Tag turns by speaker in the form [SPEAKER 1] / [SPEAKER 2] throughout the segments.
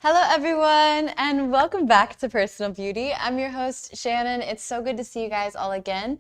[SPEAKER 1] Hello everyone and welcome back to Personal Beauty. I'm your host Shannon. It's so good to see you guys all again.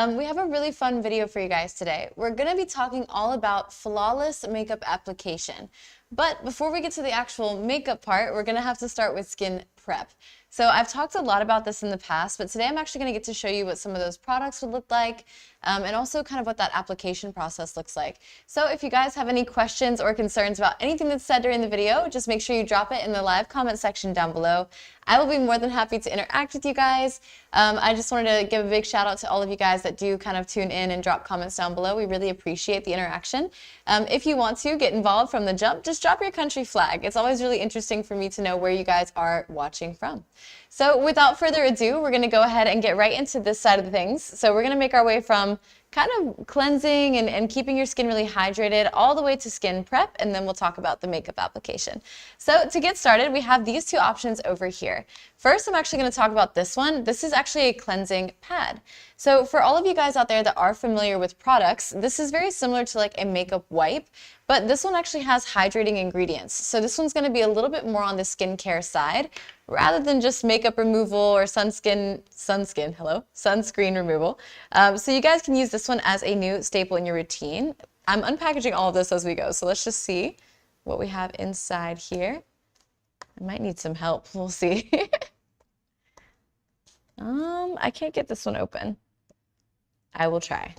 [SPEAKER 1] We have a really fun video for you guys today. We're going to be talking all about flawless makeup application. But before we get to the actual makeup part, we're going to have to start with skin prep. So I've talked a lot about this in the past, but today I'm actually going to get to show you what some of those products would look like and also kind of what that application process looks like. So if you guys have any questions or concerns about anything that's said during the video, just make sure you drop it in the live comment section down below. I will be more than happy to interact with you guys. I just wanted to give a big shout out to all of you guys that do kind of tune in and drop comments down below. We really appreciate the interaction. If you want to get involved from the jump, just drop your country flag. It's always really interesting for me to know where you guys are watching from. So without further ado, we're going to go ahead and get right into this side of the things. So we're going to make our way from kind of cleansing and keeping your skin really hydrated all the way to skin prep, and then we'll talk about the makeup application. So to get started, we have these two options over here. First, I'm actually going to talk about this one. This is actually a cleansing pad. So for all of you guys out there that are familiar with products, this is very similar to like a makeup wipe, but this one actually has hydrating ingredients. So this one's going to be a little bit more on the skincare side rather than just makeup removal or sunscreen removal. So you guys can use this one as a new staple in your routine. I'm unpackaging all of this as we go, so let's just see what we have inside here. I might need some help, we'll see. I can't get this one open. I will try.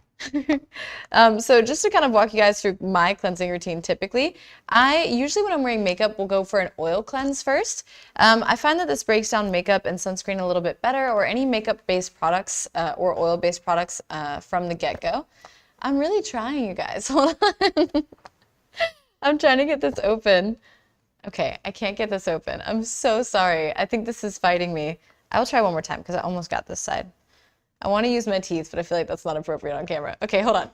[SPEAKER 1] So just to kind of walk you guys through my cleansing routine, typically, I usually when I'm wearing makeup will go for an oil cleanse first. I find that this breaks down makeup and sunscreen a little bit better, or any makeup-based products or oil-based products from the get-go. I'm really trying, you guys. Hold on. I'm trying to get this open. Okay, I can't get this open. I'm so sorry. I think this is fighting me. I will try one more time because I almost got this side. I want to use my teeth, but I feel like that's not appropriate on camera. Okay, hold on.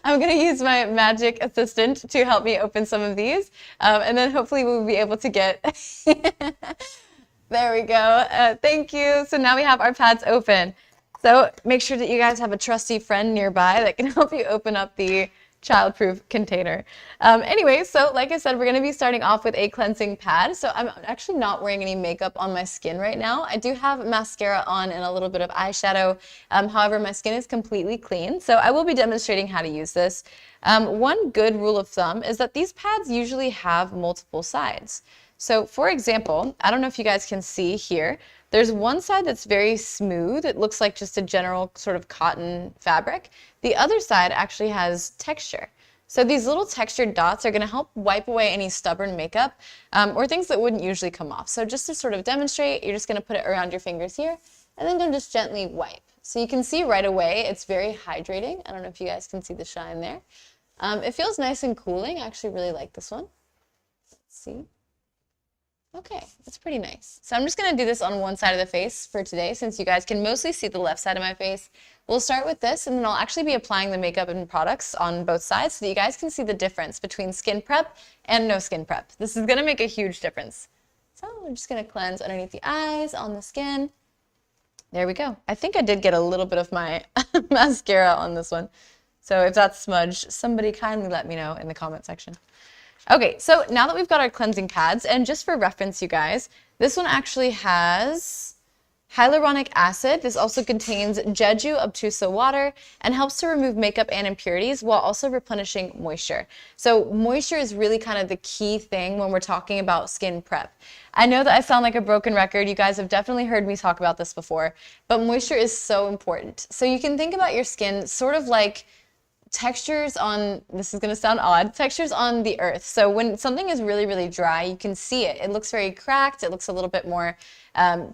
[SPEAKER 1] I'm going to use my magic assistant to help me open some of these, and then hopefully we'll be able to get... There we go. Thank you. So now we have our pads open. So make sure that you guys have a trusty friend nearby that can help you open up the childproof container. Anyway, so like I said, we're going to be starting off with a cleansing pad. So I'm actually not wearing any makeup on my skin right now. I do have mascara on and a little bit of eyeshadow. However, my skin is completely clean. So I will be demonstrating how to use this. One good rule of thumb is that these pads usually have multiple sides. So for example, I don't know if you guys can see here, there's one side that's very smooth. It looks like just a general sort of cotton fabric. The other side actually has texture. So these little textured dots are going to help wipe away any stubborn makeup or things that wouldn't usually come off. So just to sort of demonstrate, you're just going to put it around your fingers here and then going to just gently wipe. So you can see right away it's very hydrating. I don't know if you guys can see the shine there. It feels nice and cooling. I actually really like this one. Let's see. Okay, that's pretty nice. So I'm just going to do this on one side of the face for today since you guys can mostly see the left side of my face. We'll start with this and then I'll actually be applying the makeup and products on both sides so that you guys can see the difference between skin prep and no skin prep. This is going to make a huge difference. So I'm just going to cleanse underneath the eyes, on the skin. There we go. I think I did get a little bit of my mascara on this one. So if that's smudged, somebody kindly let me know in the comment section. Okay, so now that we've got our cleansing pads, and just for reference, you guys, this one actually has hyaluronic acid. This also contains Jeju obtusa water and helps to remove makeup and impurities while also replenishing moisture. So moisture is really kind of the key thing when we're talking about skin prep. I know that I sound like a broken record. You guys have definitely heard me talk about this before, but moisture is so important. So you can think about your skin sort of like textures on, this is going to sound odd, textures on the earth. So when something is really, really dry, you can see it. It looks very cracked. It looks a little bit more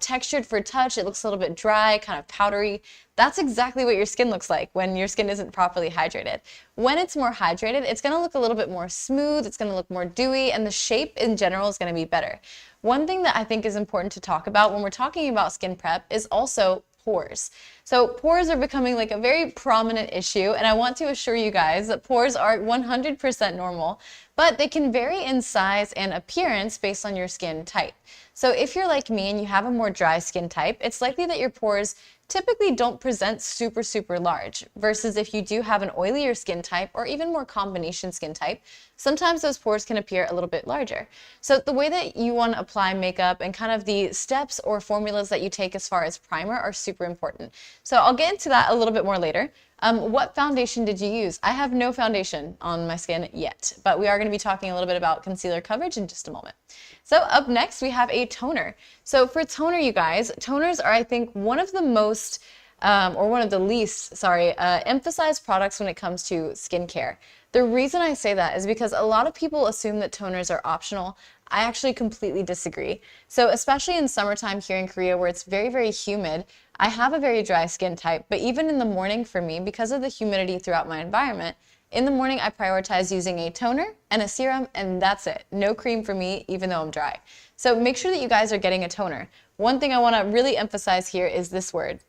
[SPEAKER 1] textured for touch. It looks a little bit dry, kind of powdery. That's exactly what your skin looks like when your skin isn't properly hydrated. When it's more hydrated, it's going to look a little bit more smooth. It's going to look more dewy, and the shape in general is going to be better. One thing that I think is important to talk about when we're talking about skin prep is also pores. So pores are becoming like a very prominent issue, and I want to assure you guys that pores are 100% normal, but they can vary in size and appearance based on your skin type. So if you're like me and you have a more dry skin type, it's likely that your pores typically don't present super, super large, versus if you do have an oilier skin type or even more combination skin type, sometimes those pores can appear a little bit larger. So the way that you want to apply makeup and kind of the steps or formulas that you take as far as primer are super important. So I'll get into that a little bit more later. What foundation did you use? I have no foundation on my skin yet, but we are going to be talking a little bit about concealer coverage in just a moment. So up next, we have a toner. So for toner, you guys, toners are, I think, one of the most, or one of the least, emphasized products when it comes to skincare. The reason I say that is because a lot of people assume that toners are optional. I actually completely disagree. So especially in summertime here in Korea where it's very, very humid, I have a very dry skin type, but even in the morning for me, because of the humidity throughout my environment, in the morning I prioritize using a toner and a serum, and that's it. No cream for me, even though I'm dry. So make sure that you guys are getting a toner. One thing I want to really emphasize here is this word.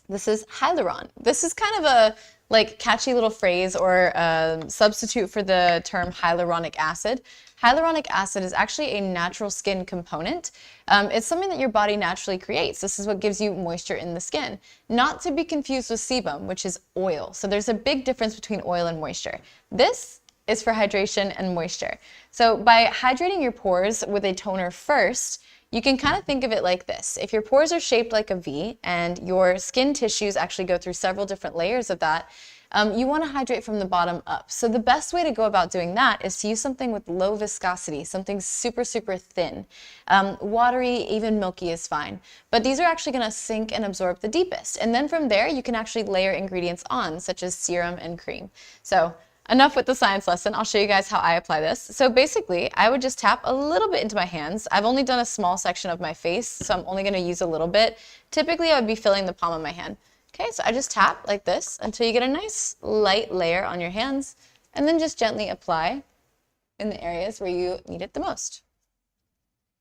[SPEAKER 1] This is hyaluron. This is kind of a catchy little phrase or substitute for the term hyaluronic acid. Hyaluronic acid is actually a natural skin component. It's something that your body naturally creates. This is what gives you moisture in the skin. Not to be confused with sebum, which is oil. So there's a big difference between oil and moisture. This is for hydration and moisture. So by hydrating your pores with a toner first, you can kind of think of it like this. If your pores are shaped like a V and your skin tissues actually go through several different layers of that, you want to hydrate from the bottom up. So the best way to go about doing that is to use something with low viscosity, something super, super thin. Watery, even milky is fine. But these are actually going to sink and absorb the deepest. And then from there, you can actually layer ingredients on, such as serum and cream. So enough with the science lesson. I'll show you guys how I apply this. So basically, I would just tap a little bit into my hands. I've only done a small section of my face, so I'm only going to use a little bit. Typically, I would be filling the palm of my hand. Okay, so I just tap like this until you get a nice light layer on your hands, and then just gently apply in the areas where you need it the most.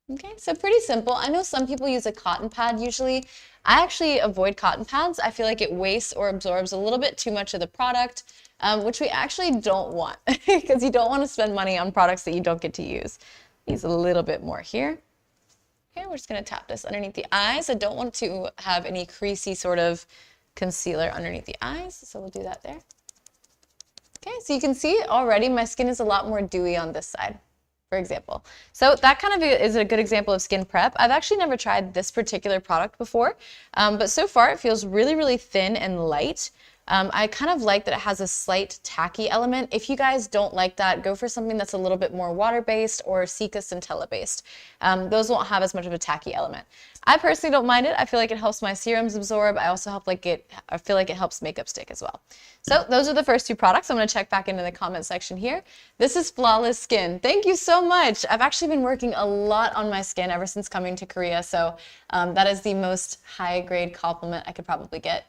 [SPEAKER 1] Okay, so pretty simple. I know some people use a cotton pad usually. I actually avoid cotton pads. I feel like it wastes or absorbs a little bit too much of the product, which we actually don't want because you don't want to spend money on products that you don't get to use. Use a little bit more here. Okay, we're just going to tap this underneath the eyes. I don't want to have any creasy sort of concealer underneath the eyes, so we'll do that there. Okay, so you can see already my skin is a lot more dewy on this side, for example. So that kind of is a good example of skin prep. I've actually never tried this particular product before, but so far it feels really, really thin and light. I kind of like that it has a slight tacky element. If you guys don't like that, go for something that's a little bit more water-based or Cica Centella-based. Those won't have as much of a tacky element. I personally don't mind it. I feel like it helps my serums absorb. I also I feel like it helps makeup stick as well. So those are the first two products. I'm going to check back into the comment section here. This is Flawless Skin. Thank you so much. I've actually been working a lot on my skin ever since coming to Korea, so that is the most high-grade compliment I could probably get.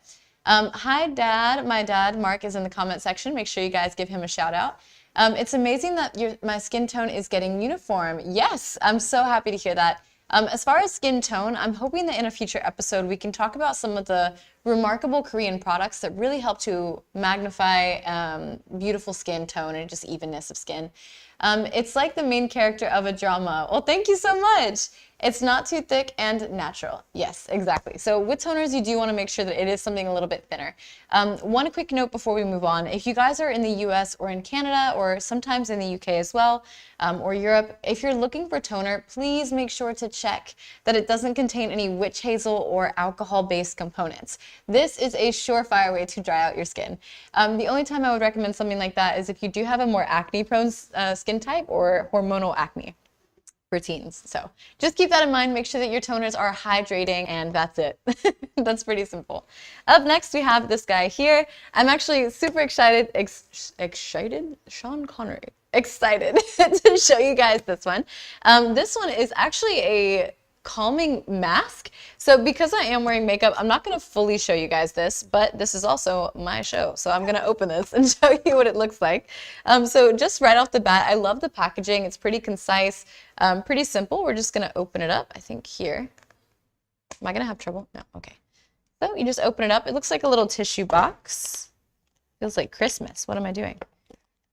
[SPEAKER 1] Hi, Dad. My dad, Mark, is in the comment section. Make sure you guys give him a shout out. It's amazing that my skin tone is getting uniform. Yes, I'm so happy to hear that. As far as skin tone, I'm hoping that in a future episode we can talk about some of the remarkable Korean products that really help to magnify beautiful skin tone and just evenness of skin. It's like the main character of a drama. Well, thank you so much. It's not too thick and natural. Yes, exactly. So with toners, you do want to make sure that it is something a little bit thinner. One quick note before we move on. If you guys are in the US or in Canada or sometimes in the UK as well, or Europe, if you're looking for toner, please make sure to check that it doesn't contain any witch hazel or alcohol-based components. This is a surefire way to dry out your skin. The only time I would recommend something like that is if you do have a more acne-prone skin type or hormonal acne for teens. So just keep that in mind. Make sure that your toners are hydrating, and that's it. That's pretty simple. Up next, we have this guy here. I'm actually super excited, Sean Connery, excited to show you guys this one. This one is actually a calming mask. So because I am wearing makeup, I'm not going to fully show you guys this, but this is also my show. So I'm going to open this and show you what it looks like. So just right off the bat, I love the packaging. It's pretty concise, pretty simple. We're just going to open it up, I think here. Am I going to have trouble? No, okay. So you just open it up. It looks like a little tissue box. Feels like Christmas. What am I doing?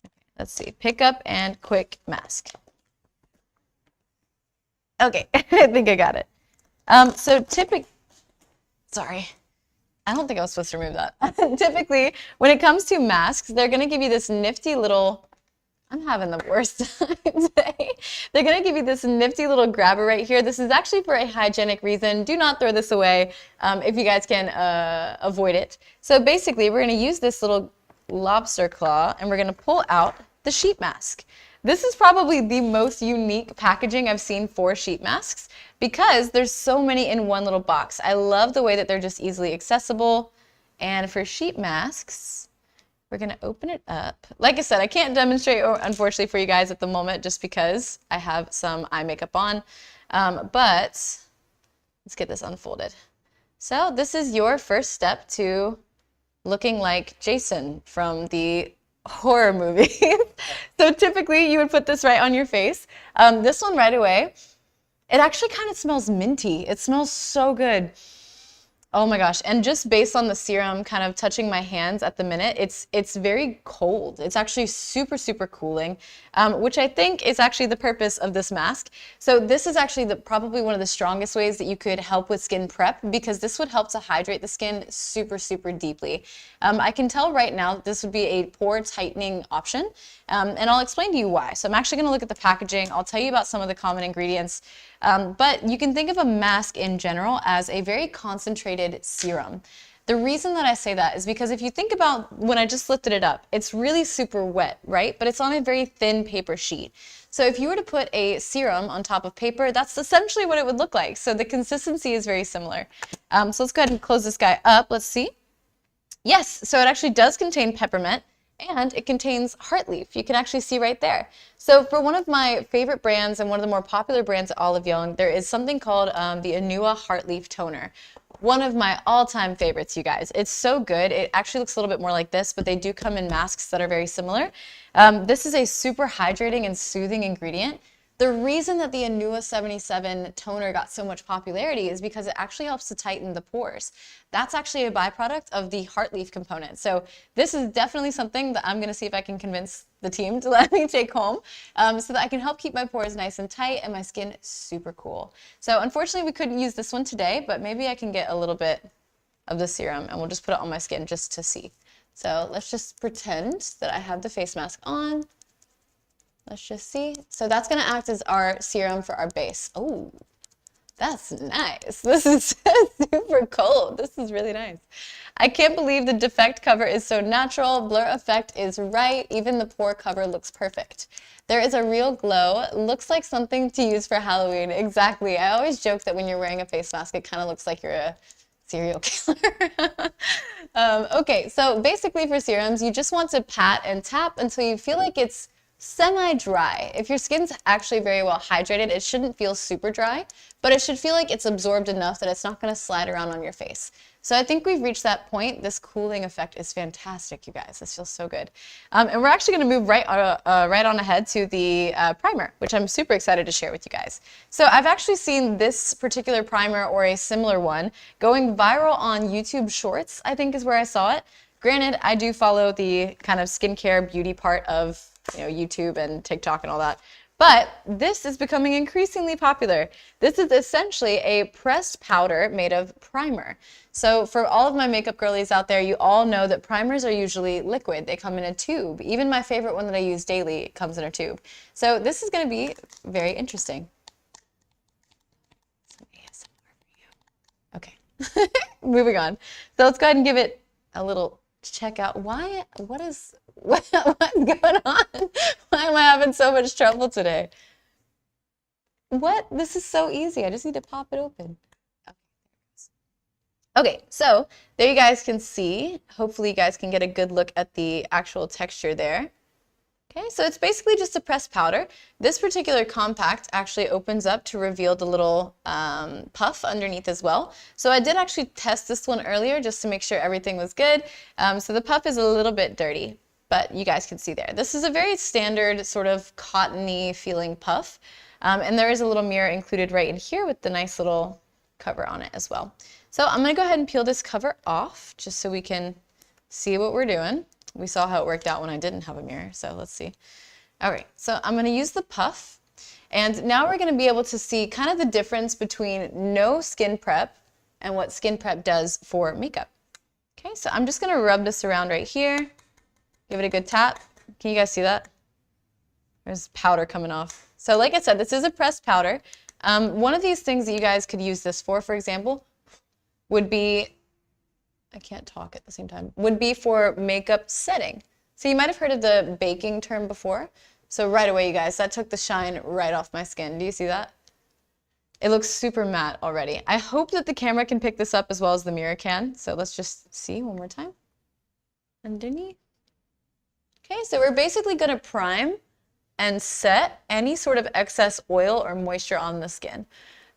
[SPEAKER 1] Okay, let's see. Pick up and quick mask. Okay, I think I got it. So sorry, I don't think I was supposed to remove that. Typically, when it comes to masks, they're gonna give you this nifty little, I'm having the worst time today. They're gonna give you this nifty little grabber right here. This is actually for a hygienic reason. Do not throw this away if you guys can avoid it. So basically, we're gonna use this little lobster claw and we're gonna pull out the sheet mask. This is probably the most unique packaging I've seen for sheet masks because there's so many in one little box. I love the way that they're just easily accessible. And for sheet masks, we're gonna open it up. Like I said, I can't demonstrate, unfortunately, for you guys at the moment just because I have some eye makeup on, but let's get this unfolded. So this is your first step to looking like Jason from the horror movie. So typically you would put this right on your face. This one right away, it actually kind of smells minty. It smells so good. Oh my gosh, and just based on the serum kind of touching my hands at the minute, it's very cold. It's actually super, super cooling, which I think is actually the purpose of this mask. So this is actually probably one of the strongest ways that you could help with skin prep because this would help to hydrate the skin super, super deeply. I can tell right now that this would be a pore tightening option, and I'll explain to you why. So I'm actually gonna look at the packaging. I'll tell you about some of the common ingredients, but you can think of a mask in general as a very concentrated serum. The reason that I say that is because if you think about when I just lifted it up, it's really super wet, right? But it's on a very thin paper sheet. So if you were to put a serum on top of paper, that's essentially what it would look like. So the consistency is very similar. So let's go ahead and close this guy up. Let's see. Yes, so it actually does contain peppermint and it contains heart leaf. You can actually see right there. So for one of my favorite brands and one of the more popular brands at Olive Young, there is something called the Anua Heart Leaf Toner. One of my all-time favorites, you guys. It's so good. It actually looks a little bit more like this, but they do come in masks that are very similar. This is a super hydrating and soothing ingredient. The reason that the Anua 77 toner got so much popularity is because it actually helps to tighten the pores. That's actually a byproduct of the heart leaf component. So this is definitely something that I'm gonna see if I can convince the team to let me take home so that I can help keep my pores nice and tight and my skin super cool. So unfortunately we couldn't use this one today, but maybe I can get a little bit of the serum and we'll just put it on my skin just to see. So let's just pretend that I have the face mask on. Let's just see. So that's going to act as our serum for our base. Oh, that's nice. This is super cold. This is really nice. I can't believe the defect cover is so natural. Blur effect is right. Even the pore cover looks perfect. There is a real glow. Looks like something to use for Halloween. Exactly. I always joke that when you're wearing a face mask, it kind of looks like you're a serial killer. Okay, so basically for serums, you just want to pat and tap until you feel like it's semi-dry. If your skin's actually very well hydrated, it shouldn't feel super dry, but it should feel like it's absorbed enough that it's not going to slide around on your face. So I think we've reached that point. This cooling effect is fantastic, you guys. This feels so good. And we're actually going to move right on ahead to the primer, which I'm super excited to share with you guys. So I've actually seen this particular primer or a similar one going viral on YouTube Shorts, I think is where I saw it. Granted, I do follow the kind of skincare beauty part of YouTube and TikTok and all that. But this is becoming increasingly popular. This is essentially a pressed powder made of primer. So for all of my makeup girlies out there, you all know that primers are usually liquid. They come in a tube. Even my favorite one that I use daily comes in a tube. So this is going to be very interesting. Some ASMR for you. Okay, moving on. So let's go ahead and give it a little check out. What's going on? Why am I having so much trouble today? What? This is so easy. I just need to pop it open. Okay, so there you guys can see. Hopefully you guys can get a good look at the actual texture there. Okay, so it's basically just a pressed powder. This particular compact actually opens up to reveal the little puff underneath as well. So I did actually test this one earlier just to make sure everything was good. So the puff is a little bit dirty, but you guys can see there. This is a very standard sort of cottony feeling puff. And there is a little mirror included right in here with the nice little cover on it as well. So I'm gonna go ahead and peel this cover off just so we can see what we're doing. We saw how it worked out when I didn't have a mirror, so let's see. All right, so I'm gonna use the puff, And now we're going to be able to see kind of the difference between no skin prep and what skin prep does for makeup. Okay, so I'm just going to rub this around right here. Give it a good tap. Can you guys see that? There's powder coming off. So like I said, this is a pressed powder. One of these things that you guys could use this for example, would be, I can't talk at the same time, would be for makeup setting. So you might have heard of the baking term before. So right away, you guys, that took the shine right off my skin. Do you see that? It looks super matte already. I hope that the camera can pick this up as well as the mirror can. So let's just see one more time. Underneath. Okay, so we're basically going to prime and set any sort of excess oil or moisture on the skin.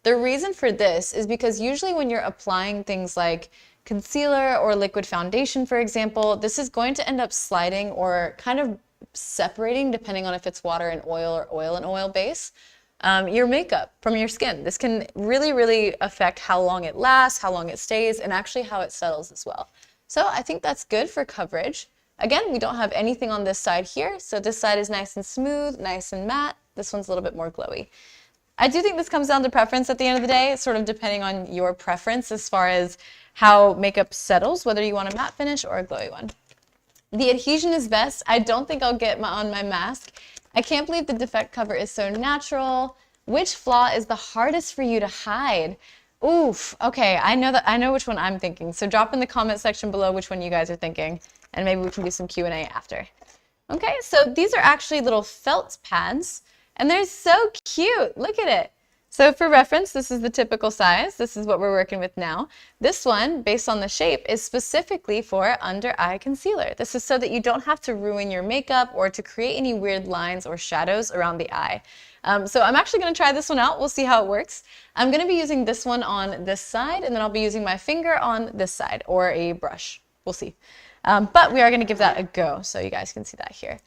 [SPEAKER 1] The reason for this is because usually when you're applying things like concealer or liquid foundation, for example, this is going to end up sliding or kind of separating, depending on if it's water and oil or oil and oil base, your makeup from your skin. This can really affect how long it lasts, how long it stays, and actually how it settles as well. So I think that's good for coverage. Again, we don't have anything on this side here, so this side is nice and smooth, nice and matte. This one's a little bit more glowy. I do think this comes down to preference at the end of the day, sort of depending on your preference as far as how makeup settles, whether you want a matte finish or a glowy one. The adhesion is best. I don't think I'll get on my mask. I can't believe the defect cover is so natural. Which flaw is the hardest for you to hide? Oof, okay, I know which one I'm thinking. So drop in the comment section below which one you guys are thinking, and maybe we can do some Q&A after. Okay, so these are actually little felt pads, and they're so cute. Look at it. So for reference, this is the typical size. This is what we're working with now. This one, based on the shape, is specifically for under eye concealer. This is so that you don't have to ruin your makeup or to create any weird lines or shadows around the eye. So I'm actually going to try this one out. We'll see how it works. I'm going to be using this one on this side, and then I'll be using my finger on this side, or a brush. We'll see. But we are going to give that a go, so you guys can see that here.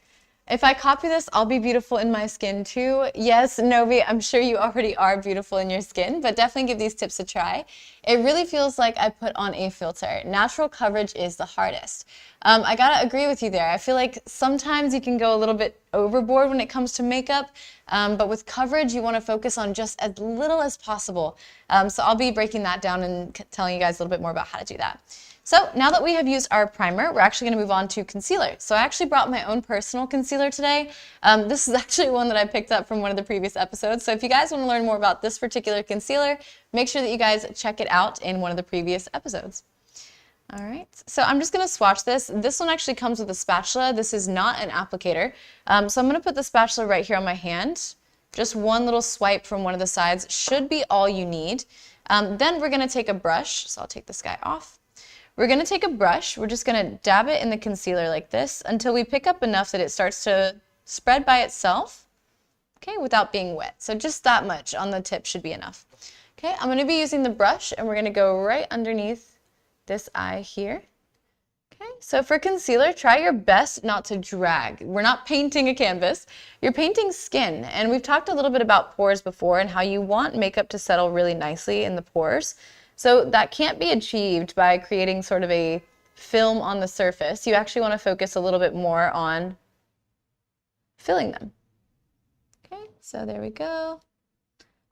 [SPEAKER 1] If I copy this, I'll be beautiful in my skin too. Yes, Novi, I'm sure you already are beautiful in your skin, but definitely give these tips a try. It really feels like I put on a filter. Natural coverage is the hardest. I gotta agree with you there. I feel like sometimes you can go a little bit overboard when it comes to makeup, but with coverage, you wanna focus on just as little as possible. So I'll be breaking that down and telling you guys a little bit more about how to do that. So now that we have used our primer, we're actually going to move on to concealer. So I actually brought my own personal concealer today. This is actually one that I picked up from one of the previous episodes. So if you guys want to learn more about this particular concealer, make sure that you guys check it out in one of the previous episodes. All right, so I'm just going to swatch this. This one actually comes with a spatula. This is not an applicator. So I'm going to put the spatula right here on my hand. Just one little swipe from one of the sides should be all you need. Then we're going to take a brush. So I'll take this guy off. We're going to take a brush, we're just going to dab it in the concealer like this until we pick up enough that it starts to spread by itself, okay, without being wet. So just that much on the tip should be enough. Okay, I'm going to be using the brush and we're going to go right underneath this eye here. Okay, so for concealer, try your best not to drag. We're not painting a canvas, you're painting skin. And we've talked a little bit about pores before and how you want makeup to settle really nicely in the pores. So that can't be achieved by creating sort of a film on the surface. You actually want to focus a little bit more on filling them. Okay, so there we go.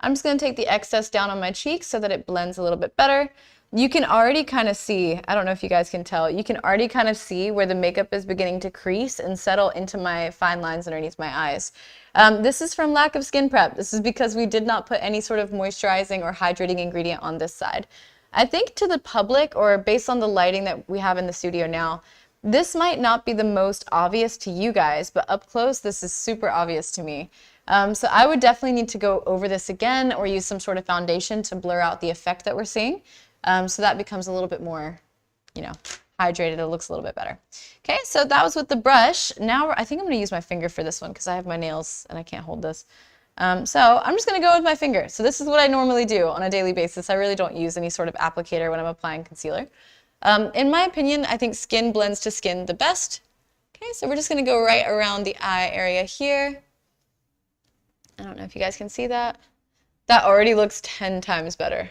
[SPEAKER 1] I'm just going to take the excess down on my cheeks so that it blends a little bit better. You can already kind of see, I don't know if you guys can tell, you can already kind of see where the makeup is beginning to crease and settle into my fine lines underneath my eyes. This is from lack of skin prep. This is because we did not put any sort of moisturizing or hydrating ingredient on this side. I think to the public, or based on the lighting that we have in the studio now, this might not be the most obvious to you guys, but up close, this is super obvious to me. So I would definitely need to go over this again or use some sort of foundation to blur out the effect that we're seeing. So that becomes a little bit more, you know, hydrated. It looks a little bit better. Okay, so that was with the brush. Now I think I'm going to use my finger for this one because I have my nails and I can't hold this. So I'm just going to go with my finger. So this is what I normally do on a daily basis. I really don't use any sort of applicator when I'm applying concealer. In my opinion, I think skin blends to skin the best. Okay, so we're just going to go right around the eye area here. I don't know if you guys can see that. That already looks 10 times better.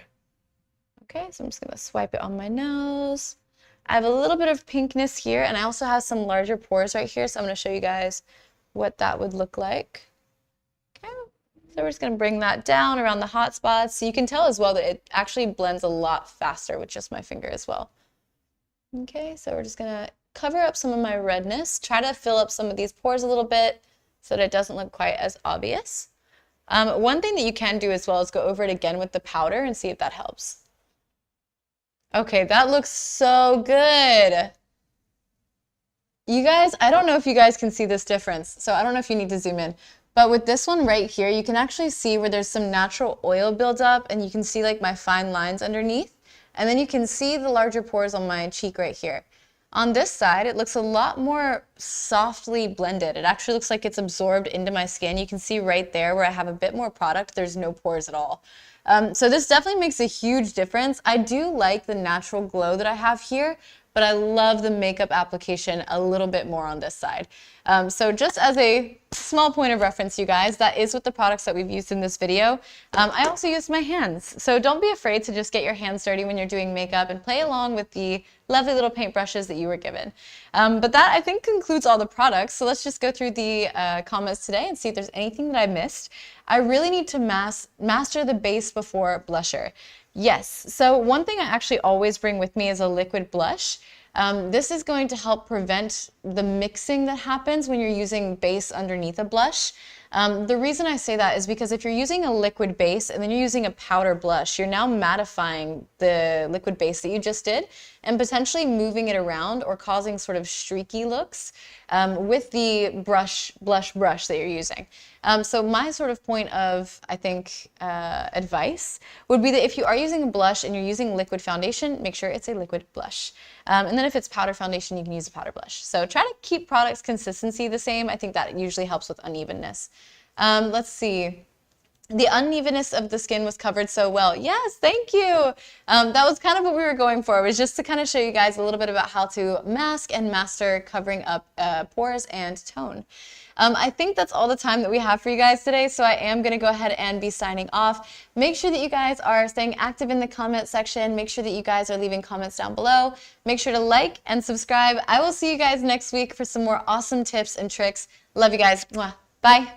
[SPEAKER 1] Okay, so I'm just going to swipe it on my nose. I have a little bit of pinkness here, and I also have some larger pores right here, so I'm going to show you guys what that would look like. Okay, So we're just going to bring that down around the hot spots. So you can tell as well that it actually blends a lot faster with just my finger as well. Okay, so we're just going to cover up some of my redness. Try to fill up some of these pores a little bit so that it doesn't look quite as obvious. One thing that you can do as well is go over it again with the powder and see if that helps. Okay, that looks so good. You guys, I don't know if you guys can see this difference, so I don't know if you need to zoom in. But with this one right here, you can actually see where there's some natural oil buildup, and you can see like my fine lines underneath. And then you can see the larger pores on my cheek right here. On this side, it looks a lot more softly blended. It actually looks like it's absorbed into my skin. You can see right there where I have a bit more product, there's no pores at all. So this definitely makes a huge difference. I do like the natural glow that I have here, but I love the makeup application a little bit more on this side. So just as a small point of reference, you guys, that is with the products that we've used in this video. I also used my hands. So don't be afraid to just get your hands dirty when you're doing makeup and play along with the lovely little paintbrushes that you were given. But that, I think, concludes all the products. So let's just go through the comments today and see if there's anything that I missed. I really need to master the base before blusher. Yes, so one thing I actually always bring with me is a liquid blush. This is going to help prevent the mixing that happens when you're using base underneath a blush. The reason I say that is because if you're using a liquid base and then you're using a powder blush, you're now mattifying the liquid base that you just did and potentially moving it around or causing sort of streaky looks with the blush that you're using. So my sort of point of, I think, advice would be that if you are using a blush and you're using liquid foundation, make sure it's a liquid blush. And then if it's powder foundation, you can use a powder blush. So try to keep products consistency the same. I think that usually helps with unevenness. Let's see. The unevenness of the skin was covered so well. Yes, thank you. That was kind of what we were going for. It was just to kind of show you guys a little bit about how to mask and master covering up pores and tone. I think that's all the time that we have for you guys today, so I am going to go ahead and be signing off. Make sure that you guys are staying active in the comment section. Make sure that you guys are leaving comments down below. Make sure to like and subscribe. I will see you guys next week for some more awesome tips and tricks. Love you guys. Mwah. Bye.